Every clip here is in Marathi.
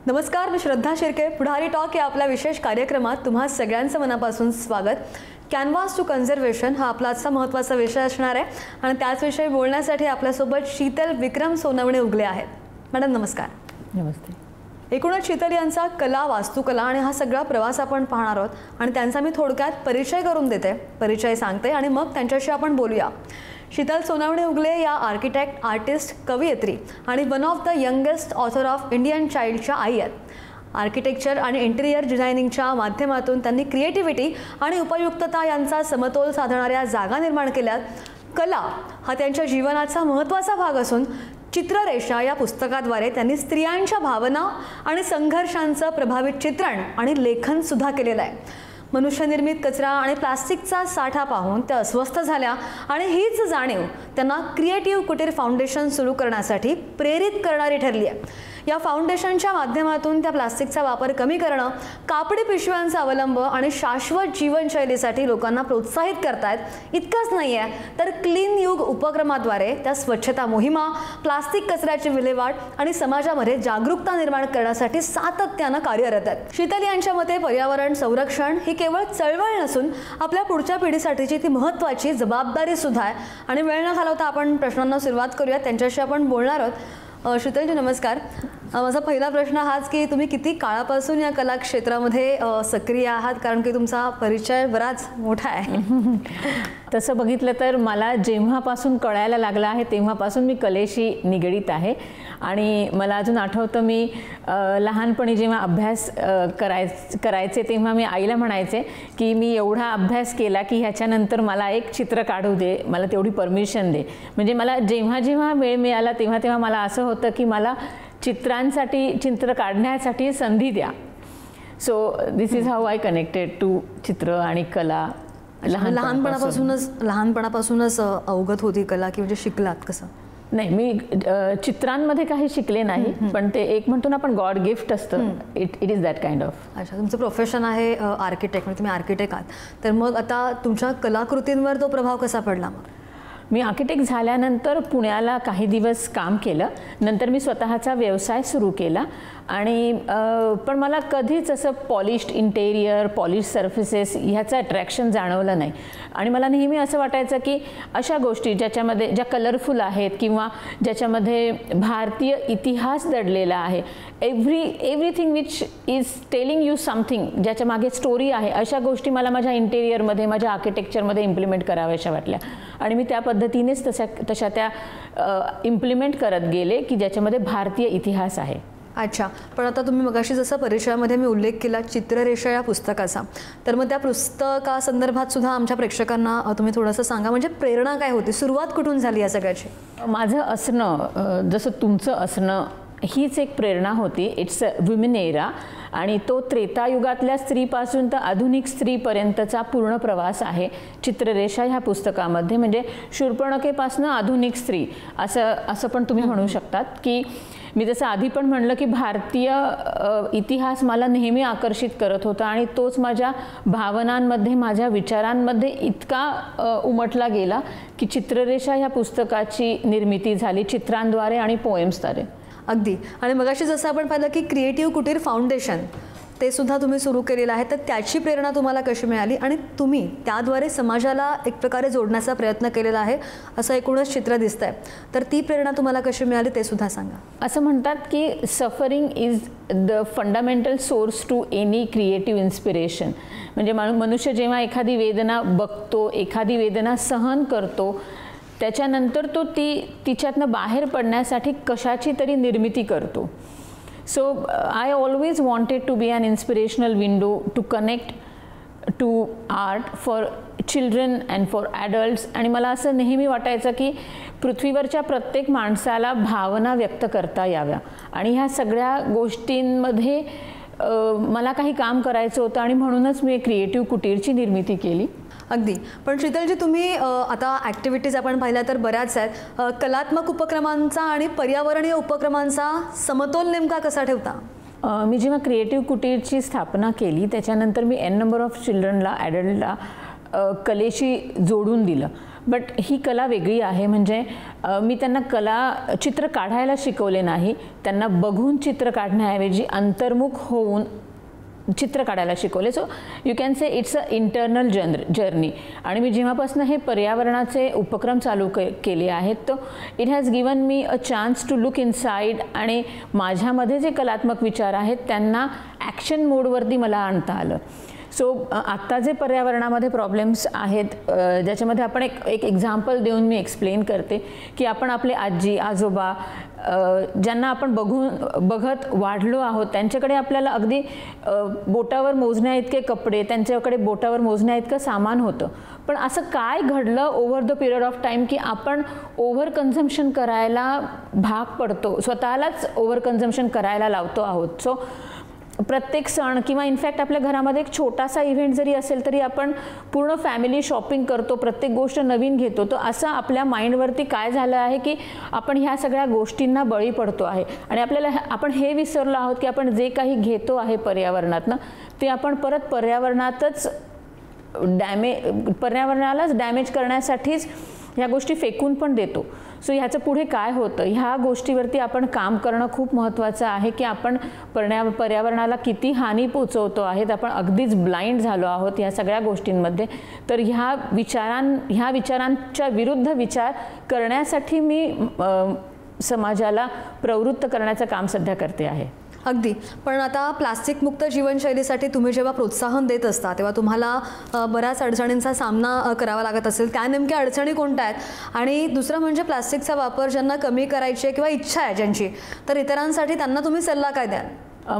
नमस्कार, मी श्रद्धा शिर्के. पुढारी टॉक या आपल्या विशेष कार्यक्रमात तुम्हा सगळ्यांचं मनापासून स्वागत. कॅनव्हास टू कन्झर्वेशन हा आपला आजचा महत्त्वाचा विषय असणार आहे आणि त्याचविषयी बोलण्यासाठी आपल्यासोबत शीतल विक्रम सोनवणे उगले आहेत. मॅडम नमस्कार. नमस्ते. एकूणच शीतल यांचा कला, वास्तुकला आणि हा सगळा प्रवास आपण पाहणार आहोत आणि त्यांचा मी थोडक्यात परिचय करून देते, परिचय सांगते आणि मग त्यांच्याशी आपण बोलूया. शीतल सोनवणे उगले या आर्किटेक्ट, आर्टिस्ट, कवयित्री आणि one of the youngest author of Indian चाइल्डच्या आई आहेत. आर्किटेक्चर आणि इंटिरियर डिझायनिंगच्या माध्यमातून त्यांनी क्रिएटिव्हिटी आणि उपयुक्तता यांचा समतोल साधणाऱ्या जागा निर्माण केल्यात. कला हा त्यांच्या जीवनाचा महत्त्वाचा भाग असून चित्ररेषा या पुस्तकाद्वारे त्यांनी स्त्रियांच्या भावना आणि संघर्षांचं प्रभावित चित्रण आणि लेखनसुद्धा केलेलं आहे. मनुष्यनिर्मित कचरा आणि प्लास्टिकचा साठा पाहून त्या अस्वस्थ झाल्या आणि हीच जाणीव त्यांना क्रिएटिव्ह कुटीर फाउंडेशन सुरू करण्यासाठी प्रेरित करणारी ठरली आहे. या फाउंडेशनच्या माध्यमातून त्या प्लास्टिकचा वापर कमी करणं, कापडी पिशव्यांचा अवलंब आणि शाश्वत जीवनशैलीसाठी लोकांना प्रोत्साहित करतायत. इतकंच नाही आहे तर क्लीन युग उपक्रमाद्वारे त्या स्वच्छता मोहिमा, प्लास्टिक कचऱ्याची विल्हेवाट आणि समाजामध्ये जागरूकता निर्माण करण्यासाठी सातत्यानं कार्यरत आहेत. शीतल यांच्या मते पर्यावरण संरक्षण ही केवळ चळवळ नसून आपल्या पुढच्या पिढीसाठीची ती महत्त्वाची जबाबदारी सुद्धा आहे. आणि वेळ न घालवता आपण प्रश्नांना सुरुवात करूया. त्यांच्याशी आपण बोलणार आहोत. शीतलजी नमस्कार. माझा पहिला प्रश्न हाच की तुम्ही किती काळापासून या कला क्षेत्रामध्ये सक्रिय आहात, कारण की तुमचा परिचय बराच मोठा आहे. तसं बघितलं तर मला जेव्हापासून कळायला लागलं आहे तेव्हापासून मी कलेशी निगडीत आहे. आणि मला अजून आठवतं मी लहानपणी जेव्हा अभ्यास करायचे तेव्हा मी आईला म्हणायचे की मी एवढा अभ्यास केला की ह्याच्यानंतर मला एक चित्र काढू दे, मला तेवढी परमिशन दे. म्हणजे मला जेव्हा जेव्हा वेळ मिळाला तेव्हा तेव्हा मला असं होतं की मला चित्रांसाठी, चित्र काढण्यासाठी संधी द्या. So this is how I connected to चित्र आणि कला. लहानपणापासूनच अवगत होती कला की म्हणजे शिकलात कसं? नाही, मी चित्रांमध्ये काही शिकले नाही, पण ते एक म्हणतो ना आपण गॉड गिफ्ट असतं. It is that kind of. अच्छा, तुमचं प्रोफेशन आहे आर्किटेक्ट, म्हणजे तुम्ही आर्किटेक्ट आहात, तर मग आता तुमच्या कलाकृतींवर तो प्रभाव कसा पडला? मग मी आर्किटेक्ट झाल्यानंतर पुण्याला काही दिवस काम केलं. नंतर मी स्वतःचा व्यवसाय सुरू केला आणि पण मला कधीच असं पॉलिश्ड इंटेरियर, पॉलिश सर्फेसेस ह्याचं अट्रॅक्शन जाणवलं नाही. आणि मला नेहमी असं वाटायचं की अशा गोष्टी ज्याच्यामध्ये ज्या कलरफुल आहेत किंवा ज्याच्यामध्ये भारतीय इतिहास दडलेला आहे, everything which is telling you something, ज्याच्या मागे स्टोरी आहे, अशा गोष्टी मला माझ्या इंटेरियरमध्ये, माझ्या आर्किटेक्चरमध्ये इम्प्लिमेंट कराव्याशा वाटल्या. आणि मी त्या पद्धतीनेच तशा त्या इम्प्लिमेंट करत गेले की ज्याच्यामध्ये भारतीय इतिहास आहे. अच्छा, पण आता तुम्ही मगाशी जसं परिचयामध्ये मी उल्लेख केला चित्ररेषा या पुस्तकाचा, तर मग त्या पुस्तकासंदर्भात सुद्धा आमच्या प्रेक्षकांना तुम्ही थोडंसं सांगा. म्हणजे प्रेरणा काय होती, सुरुवात कुठून झाली या सगळ्याची? माझं असणं, जसं तुमचं असणं, हीच एक प्रेरणा होती. इट्स अ वुमेन एरा आणि तो त्रेतायुगातल्या स्त्रीपासून तर आधुनिक स्त्रीपर्यंतचा पूर्ण प्रवास आहे चित्ररेषा ह्या पुस्तकामध्ये. म्हणजे शूर्पणखेपासून आधुनिक स्त्री असं पण तुम्ही म्हणू शकतात. की मी जसं आधी पण म्हणलं की भारतीय इतिहास मला नेहमी आकर्षित करत होता आणि तोच माझ्या भावनांमध्ये, माझ्या विचारांमध्ये इतका उमटला गेला की चित्ररेषा ह्या पुस्तकाची निर्मिती झाली चित्रांद्वारे आणि पोएम्सद्वारे. अगदी. आणि मगाशी जसं आपण पाहिलं की क्रिएटिव्ह कुटीर फाउंडेशन ते सुद्धा तुम्ही सुरू केलेलं आहे, तर त्याची प्रेरणा तुम्हाला कशी मिळाली आणि तुम्ही त्याद्वारे समाजाला एक प्रकारे जोडण्याचा प्रयत्न केलेला आहे असं एकूणच चित्र दिसतंय, तर ती प्रेरणा तुम्हाला कशी मिळाली ते सुद्धा सांगा. असं म्हणतात की suffering is the fundamental source to any creative inspiration. म्हणजे मनुष्य जेव्हा एखादी वेदना बघतो, एखादी वेदना सहन करतो, त्याच्यानंतर तो तिच्यातनं बाहेर पडण्यासाठी कशाची तरी निर्मिती करतो. So I always wanted to be an inspirational window to connect to art for children and for adults. आणि मला असं नेहमी वाटायचं की पृथ्वीवरच्या प्रत्येक माणसाला भावना व्यक्त करता याव्या आणि ह्या सगळ्या गोष्टींमध्ये मला काही काम करायचं होतं आणि म्हणूनच मी क्रिएटिव्ह कुटीरची निर्मिती केली. अगदी. पण शीतलजी, तुम्ही आता ॲक्टिव्हिटीज आपण पाहिल्या तर बऱ्याच आहेत. कलात्मक उपक्रमांचा आणि पर्यावरणीय उपक्रमांचा समतोल नेमका कसा ठेवता? मी जेव्हा क्रिएटिव्ह कुटीरची स्थापना केली त्याच्यानंतर मी एन नंबर ऑफ चिल्ड्रनला, ॲडल्टला कलेशी जोडून दिलं. बट ही कला वेगळी आहे. म्हणजे मी त्यांना चित्र काढायला शिकवले नाही, त्यांना बघून चित्र काढण्याऐवजी अंतर्मुख होऊन चित्र काढायला शिकवले. So you can say it's a internal journey. आणि मी जेव्हापासून हे पर्यावरणाचे उपक्रम चालू केले आहेत, तो it has given me a chance to look inside, आणि माझ्यामध्ये जे कलात्मक विचार आहेत त्यांना ॲक्शन मोडवरती मला आणता आलं. सो आत्ता जे पर्यावरणामध्ये प्रॉब्लेम्स आहेत, ज्याच्यामध्ये आपण एक एक्झाम्पल देऊन मी एक्सप्लेन करते की आपण आपले आजी आजोबा ज्यांना आपण बघत वाढलो आहोत, त्यांच्याकडे आपल्याला अगदी बोटावर मोजण्या इतके कपडे, त्यांच्याकडे बोटावर मोजण्या इतकं सामान होतं. पण असं काय घडलं over the period of time की आपण ओव्हर कन्झम्पशन करायला भाग पडतो, स्वतःलाच ओव्हर कन्झम्पशन करायला लावतो आहोत. सो प्रत्येक सण किंवा इनफॅक्ट आपल्या घरामध्ये एक छोटासा इव्हेंट जरी असेल तरी आपण पूर्ण फॅमिली शॉपिंग करतो, प्रत्येक गोष्ट नवीन घेतो. तर असं आपल्या माइंडवरती काय झालं आहे की आपण ह्या सगळ्या गोष्टींना बळी पडतो आहे. आणि आपण हे विसरलो आहोत की आपण जे काही घेतो आहे पर्यावरणातनं ते आपण परत पर्यावरणालाच डॅमेज करण्यासाठीच ह्या गोष्टी फेकून पण देतो. सो ह्याचं पुढे काय होतं ह्या गोष्टीवरती आपण काम करणं खूप महत्त्वाचं आहे की आपण पर्यावरणाला किती हानी पोचवतो आहेत. आपण अगदीच ब्लाइंड झालो आहोत ह्या सगळ्या गोष्टींमध्ये. तर ह्या विचारांच्या विरुद्ध विचार करण्यासाठी मी समाजाला प्रवृत्त करण्याचं काम सध्या करते आहे. अगदी. पण आता प्लास्टिक मुक्त जीवनशैलीसाठी तुम्ही जेव्हा प्रोत्साहन देत असता तेव्हा तुम्हाला बऱ्याच अडचणींचा सामना करावा लागत असेल. त्या नेमक्या अडचणी कोणत्या आहेत? आणि दुसरं म्हणजे प्लास्टिकचा वापर ज्यांना कमी करायची आहे किंवा इच्छा आहे ज्यांची, तर इतरांसाठी त्यांना तुम्ही सल्ला काय द्याल?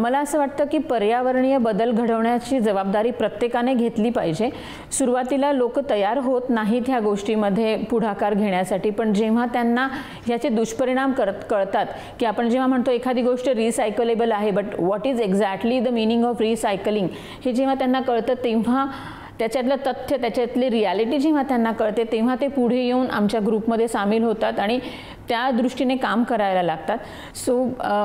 मला असं वाटतं की पर्यावरणीय बदल घडवण्याची जबाबदारी प्रत्येकाने घेतली पाहिजे. सुरुवातीला लोक तयार होत नाहीत ह्या गोष्टीमध्ये पुढाकार घेण्यासाठी, पण जेव्हा त्यांना ह्याचे दुष्परिणाम कळतात की आपण जेव्हा म्हणतो एखादी गोष्ट रिसायकलेबल आहे, but what is exactly the meaning of recycling हे जेव्हा त्यांना कळतं, तेव्हा त्याच्यातलं तथ्य, त्याच्यातली रियालिटी जेव्हा त्यांना कळते, तेव्हा ते पुढे येऊन आमच्या ग्रुपमध्ये सामील होतात आणि त्या दृष्टीने काम करायला लागतात. सो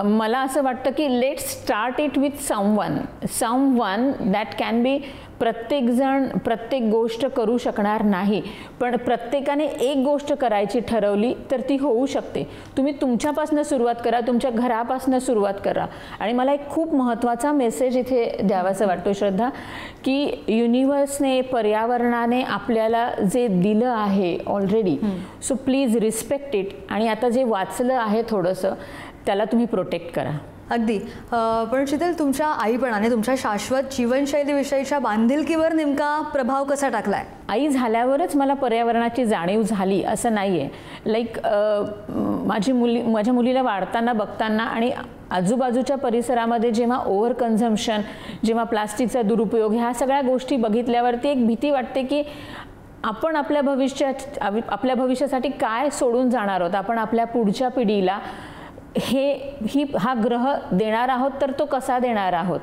मला असं वाटतं की let's start it with someone that can be. प्रत्येकजण प्रत्येक गोष्ट करू शकणार नाही, पण प्रत्येकाने एक गोष्ट करायची ठरवली तर ती होऊ शकते. तुम्ही तुमच्यापासून सुरुवात करा, तुमच्या घरापासून सुरुवात करा. आणि मला एक खूप महत्त्वाचा मेसेज इथे द्यावासा वाटतो श्रद्धा, की युनिव्हर्सने, पर्यावरणाने आपल्याला जे दिलं आहे already, so please respect it. आणि आता जे वाचलं आहे थोडंसं त्याला तुम्ही प्रोटेक्ट करा. अगदी. पण शीतल, तुमच्या आईपणाने तुमच्या शाश्वत जीवनशैलीविषयीच्या बांधिलकीवर नेमका प्रभाव कसा टाकलाय? आई झाल्यावरच मला पर्यावरणाची जाणीव झाली असं नाही आहे. लाईक माझ्या मुलीला वाढताना बघताना आणि आजूबाजूच्या परिसरामध्ये जेव्हा ओव्हर कन्झम्पशन, जेव्हा प्लास्टिकचा दुरुपयोग, ह्या सगळ्या गोष्टी बघितल्यावरती एक भीती वाटते की आपण आपल्या भविष्यासाठी काय सोडून जाणार आहोत. आपण आपल्या पुढच्या पिढीला हा ग्रह देणार आहोत तर तो कसा देणार आहोत,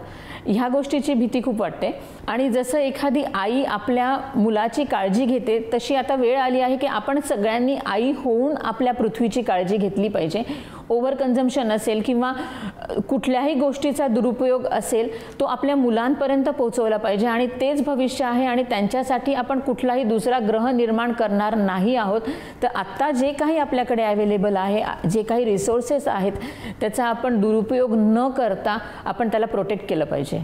ह्या गोष्टीची भीती खूप वाटते. आणि जसं एखादी आई आपल्या मुलाची काळजी घेते, तशी आता वेळ आली आहे की आपण सगळ्यांनी आई होऊन आपल्या पृथ्वीची काळजी घेतली पाहिजे. ओव्हर कन्झम्पशन असेल किंवा कुठल्याही गोष्टीचा दुरुपयोग असेल, तो आपल्या मुलांपर्यंत पोहोचवला पाहिजे. आणि तेच भविष्य आहे आणि त्यांच्यासाठी आपण कुठलाही दुसरा ग्रह निर्माण करणार नाही आहोत. तर आत्ता जे काही आपल्याकडे अवेलेबल आहे, जे काही रिसोर्सेस आहेत, त्याचा आपण दुरुपयोग न करता आपण त्याला प्रोटेक्ट केलं पाहिजे.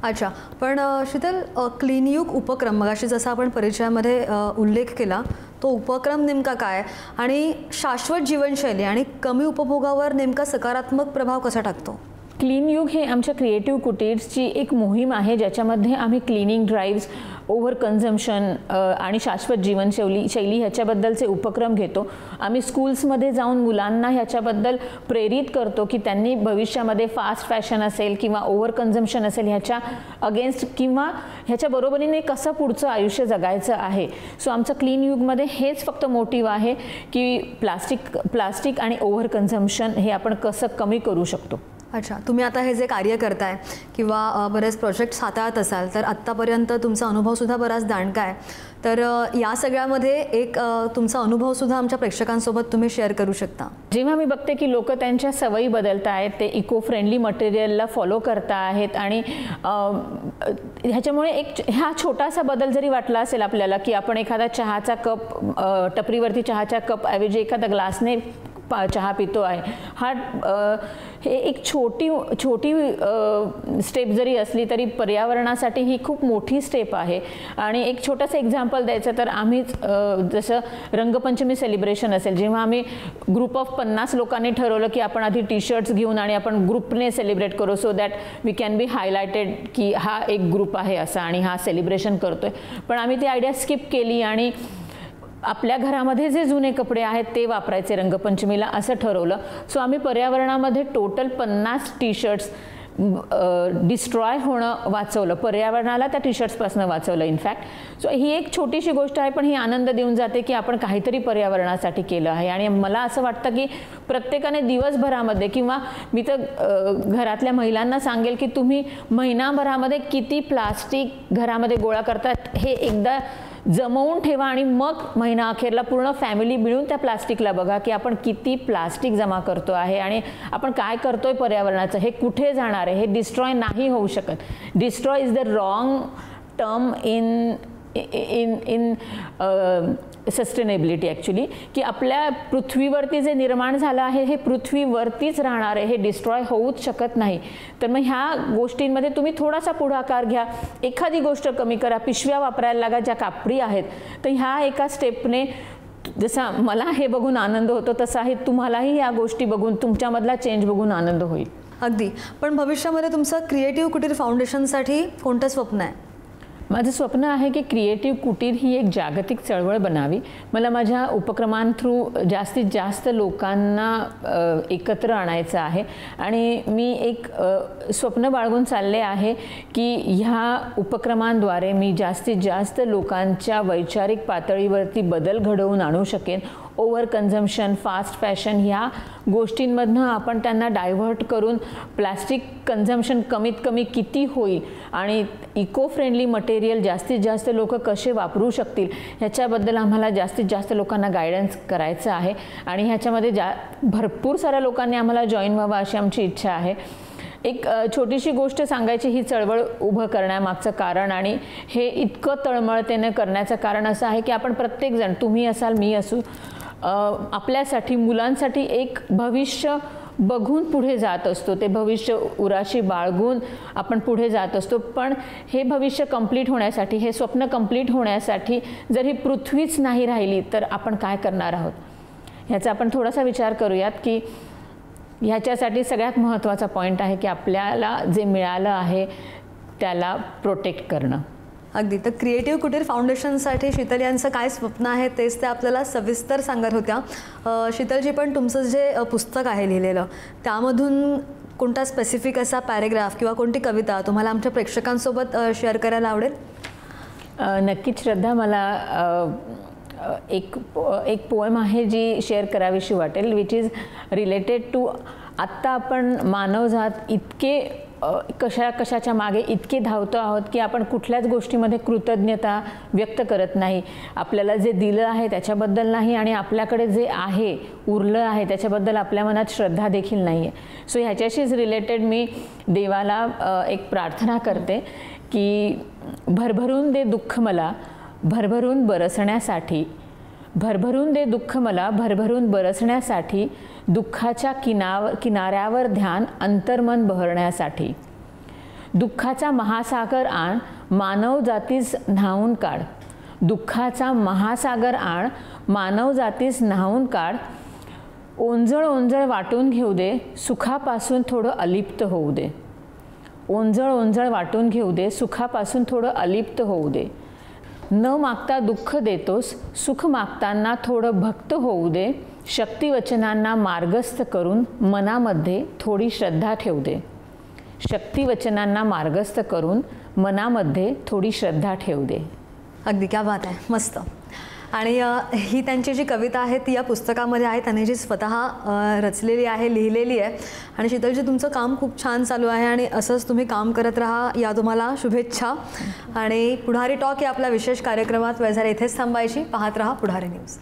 अच्छा. पण शीतल, क्लीन युग उपक्रम मगाशी जसा आपण परिचयामध्ये उल्लेख केला, तो उपक्रम नेमका काय आणि शाश्वत जीवनशैली आणि कमी उपभोगावर नेमका सकारात्मक प्रभाव कसा टाकतो? क्लीन युग हे आमच्या क्रिएटिव्ह कुटीर्सची एक मोहीम आहे, ज्याच्यामध्ये आम्ही क्लिनिंग ड्राईव्स, ओव्हर कन्झम्पशन आणि शाश्वत जीवनशैली ह्याच्याबद्दलचे उपक्रम घेतो. आम्ही स्कूल्समध्ये जाऊन मुलांना ह्याच्याबद्दल प्रेरित करतो की त्यांनी भविष्यामध्ये फास्ट फॅशन असेल किंवा ओव्हर कन्झम्पशन असेल ह्याच्या अगेन्स्ट किंवा ह्याच्या बरोबरीने कसं पुढचं आयुष्य जगायचं आहे. सो आमचं क्लीन युगमध्ये हेच फक्त मोटिव्ह आहे की प्लास्टिक आणि ओव्हर कन्झम्पशन हे आपण कसं कमी करू शकतो. अच्छा, तुम्ही आता हे जे कार्य करताय किंवा बरेच प्रोजेक्ट्स हाताळत असाल तर आत्तापर्यंत तुमचा अनुभवसुद्धा बराच दांडका आहे, तर या सगळ्यामध्ये एक तुमचा अनुभवसुद्धा आमच्या प्रेक्षकांसोबत तुम्ही शेअर करू शकता. जेव्हा मी बघते की लोक त्यांच्या सवयी बदलत आहेत, ते इको फ्रेंडली मटेरियलला फॉलो करता आहेत आणि ह्याच्यामुळे एक हा छोटासा बदल जरी वाटला असेल आपल्याला की आपण एखादा चहाचा कप टपरीवरती चहाच्या कप ऐवजी एखादा ग्लासने चहा पितो आहे, हा हे एक छोटी स्टेप जरी असली तरी पर्यावरणासाठी ही खूप मोठी स्टेप आहे. आणि एक छोटंसं एक्झाम्पल द्यायचं तर आम्हीच जसं रंगपंचमी सेलिब्रेशन असेल, जेव्हा आम्ही ग्रुप ऑफ 50 लोकांनी ठरवलं की आपण आधी टी शर्ट्स घेऊन आणि आपण ग्रुपने सेलिब्रेट करू so that we can be highlighted की हा एक ग्रुप आहे असा आणि हा सेलिब्रेशन करतोय. पण आम्ही ती आयडिया स्किप केली आणि आपल्या घरामध्ये जे जुने कपडे आहेत ते वापरायचे रंगपंचमीला असं ठरवलं. सो आम्ही पर्यावरणामध्ये टोटल 50 टी शर्ट्स डिस्ट्रॉय होणं वाचवलं, पर्यावरणाला त्या टी शर्ट्सपासून वाचवलं इनफॅक्ट. सो ही एक छोटीशी गोष्ट आहे पण ही आनंद देऊन जाते की आपण काहीतरी पर्यावरणासाठी केलं आहे. आणि मला असं वाटतं की प्रत्येकाने दिवसभरामध्ये किंवा मी तर घरातल्या महिलांना सांगेल की तुम्ही महिनाभरामध्ये किती प्लास्टिक घरामध्ये गोळा करतात हे एकदा जमवून ठेवा आणि मग महिना अखेरला पूर्ण फॅमिली मिळून त्या प्लास्टिकला बघा की आपण किती प्लास्टिक जमा करतो आहे आणि आपण काय करतोय पर्यावरणाचं, हे कुठे जाणार आहे, हे डिस्ट्रॉय नाही होऊ शकत. Destroy is the wrong term in sustainability actually, की आपल्या पृथ्वीवरती जे निर्माण झालं आहे हे पृथ्वीवरतीच राहणार आहे, हे डिस्ट्रॉय होऊच शकत नाही. तर मग ह्या गोष्टींमध्ये तुम्ही थोडासा पुढाकार घ्या, एखादी गोष्ट कमी करा, पिशव्या वापरायला लागा ज्या कापडी आहेत. तर ह्या एका स्टेपने जसा मला हे बघून आनंद होतो तसा आहे तुम्हालाही या गोष्टी बघून तुमच्यामधला चेंज बघून आनंद होईल. अगदी. पण भविष्यामध्ये तुमचं क्रिएटिव्ह कुटीर फाउंडेशनसाठी कोणतं स्वप्न आहे? माझं स्वप्न आहे की क्रिएटिव्ह कुटीर ही एक जागतिक चळवळ बनावी. मला माझ्या उपक्रमांथ्रू जास्तीत जास्त लोकांना एकत्र आणायचं आहे आणि मी एक स्वप्न बाळगून चालले आहे की ह्या उपक्रमांद्वारे मी जास्तीत जास्त लोकांच्या वैचारिक पातळीवरती बदल घडवून आणू शकेन. ओव्हर कन्झम्शन, फास्ट फॅशन ह्या गोष्टींमधनं आपण त्यांना डायव्हर्ट करून प्लास्टिक कन्झम्शन कमीत कमी किती होईल आणि इको फ्रेंडली मटेरियल जास्तीत जास्त लोक कसे वापरू शकतील ह्याच्याबद्दल आम्हाला जास्तीत जास्त लोकांना गायडन्स करायचं आहे. आणि ह्याच्यामध्ये भरपूर साऱ्या लोकांनी आम्हाला जॉईन व्हावं अशी आमची इच्छा आहे. एक छोटीशी गोष्ट सांगायची ही चळवळ उभं करण्यामागचं कारण आणि हे इतकं तळमळतेने करण्याचं कारण असं आहे की आपण प्रत्येकजण, तुम्ही असाल मी असू, आपल्यासाठी मुलांसाठी एक भविष्य बघून पुढे जात असतो. ते भविष्य उराशी बाळगून आपण पुढे जात असतो. पण हे भविष्य कंप्लीट होण्यासाठी, हे स्वप्न कंप्लीट होण्यासाठी जर ही पृथ्वीच नाही राहिली तर आपण काय करणार आहोत ह्याचा आपण थोडासा विचार करूयात. की ह्याच्यासाठी सगळ्यात महत्त्वाचा पॉईंट आहे की आपल्याला जे मिळालं आहे त्याला प्रोटेक्ट करणं. अगदी. तर क्रिएटिव्ह कुटीर फाउंडेशनसाठी शीतल यांचं काय स्वप्न आहे तेच ते आपल्याला सविस्तर सांगत होत्या. शीतलजी, पण तुमचं जे पुस्तक आहे लिहिलेलं त्यामधून कोणता स्पेसिफिक असा पॅरेग्राफ किंवा कोणती कविता तुम्हाला आमच्या प्रेक्षकांसोबत शेअर करायला आवडेल? नक्कीच श्रद्धा, मला एक पोएम आहे जी शेअर करावीशी वाटेल, विच इज रिलेटेड टू आत्ता आपण मानवजात इतके कशाच्या मागे इतके धावतो आहोत की आपण कुठल्याच गोष्टीमध्ये कृतज्ञता व्यक्त करत नाही. आपल्याला जे दिलं आहे त्याच्याबद्दल नाही आणि आपल्याकडे जे आहे उरलं आहे त्याच्याबद्दल आपल्या मनात श्रद्धा देखील नाही आहे. सो ह्याच्याशीच रिलेटेड मी देवाला एक प्रार्थना करते की भरभरून दे दुःख मला भरभरून बरसण्यासाठी, भरभरून दे दुःख मला भरभरून बरसण्यासाठी, दुःखाच्या किनाऱ्यावर ध्यान अंतर्मन बहरण्यासाठी. दुःखाचा महासागर आण मानव जातीस न्हावून काढ, दुःखाचा महासागर आण मानव जातीस न्हावून काढ. ओंजळ ओंजळ वाटून घेऊ दे सुखापासून थोडं अलिप्त होऊ दे, ओंजळ ओंजळ वाटून घेऊ दे सुखापासून थोडं अलिप्त होऊ दे. न मागता दुःख देतोस सुख मागताना थोडं भक्त होऊ दे. शक्तिवचनांना मार्गस्थ करून मनामध्ये थोडी श्रद्धा ठेवू दे, शक्तिवचनांना मार्गस्थ करून मनामध्ये थोडी श्रद्धा ठेवू दे. अगदी, क्या बात आहे, मस्त. आणि ही त्यांची जी कविता आहे ती या पुस्तकामध्ये आहे. त्यांनी जी स्वतः रचलेली आहे, लिहिलेली आहे. आणि शीतलजी, तुमचं काम खूप छान चालू आहे आणि असंच तुम्ही काम करत राहा, या तुम्हाला शुभेच्छा. आणि पुढारी टॉक या आपल्या विशेष कार्यक्रमात वेळ झाली इथेच थांबायची. पाहत राहा पुढारी न्यूज.